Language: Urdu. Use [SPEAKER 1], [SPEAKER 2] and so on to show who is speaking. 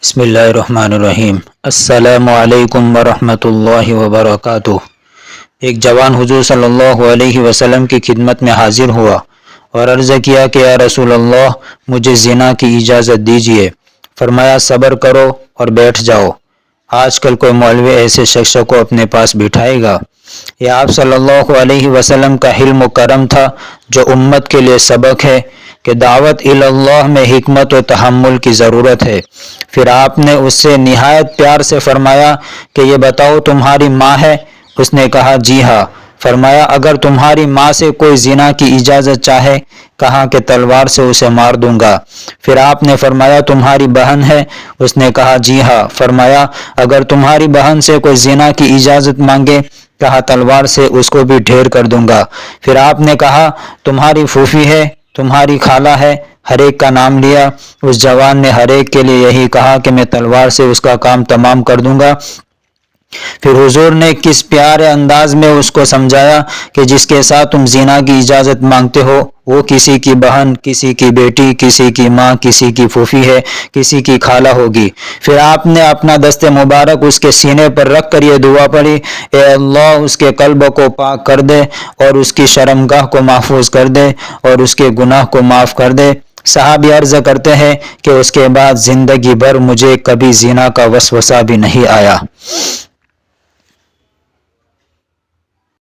[SPEAKER 1] بسم اللہ الرحمن الرحیم۔ السلام علیکم ورحمۃ اللہ وبرکاتہ۔ ایک جوان حضور صلی اللہ علیہ وسلم کی خدمت میں حاضر ہوا اور عرض کیا کہ یا رسول اللہ، مجھے زنا کی اجازت دیجیے۔ فرمایا صبر کرو اور بیٹھ جاؤ، آج کل کوئی مولوی ایسے شخص کو اپنے پاس بٹھائے گا؟ یہ آپ صلی اللہ علیہ وسلم کا حلم و کرم تھا جو امت کے لیے سبق ہے کہ دعوت اللہ میں حکمت و تحمل کی ضرورت ہے۔ پھر آپ نے اس سے نہایت پیار سے فرمایا کہ یہ بتاؤ تمہاری ماں ہے؟ اس نے کہا جی ہاں۔ فرمایا اگر تمہاری ماں سے کوئی زنا کی اجازت چاہے، کہا کہ تلوار سے اسے مار دوں گا۔ پھر آپ نے فرمایا تمہاری بہن ہے؟ اس نے کہا جی ہاں۔ فرمایا اگر تمہاری بہن سے کوئی زنا کی اجازت مانگے، کہا تلوار سے اس کو بھی ڈھیر کر دوں گا۔ پھر آپ نے کہا تمہاری پھوپھی ہے، تمہاری خالہ ہے؟ ہر ایک کا نام لیا۔ اس جوان نے ہر ایک کے لیے یہی کہا کہ میں تلوار سے اس کا کام تمام کر دوں گا۔ پھر حضور نے کس پیارے انداز میں اس کو سمجھایا کہ جس کے ساتھ تم زنا کی اجازت مانگتے ہو وہ کسی کی بہن، کسی کی بیٹی، کسی کی ماں، کسی کی پھوپھی ہے، کسی کی خالہ ہوگی۔ پھر آپ نے اپنا دست مبارک اس کے سینے پر رکھ کر یہ دعا پڑھی، اے اللہ اس کے قلب کو پاک کر دے اور اس کی شرمگاہ کو محفوظ کر دے اور اس کے گناہ کو معاف کر دے۔ صحابی عرض کرتے ہیں کہ اس کے بعد زندگی بھر مجھے کبھی زنا کا وسوسہ بھی نہیں آیا۔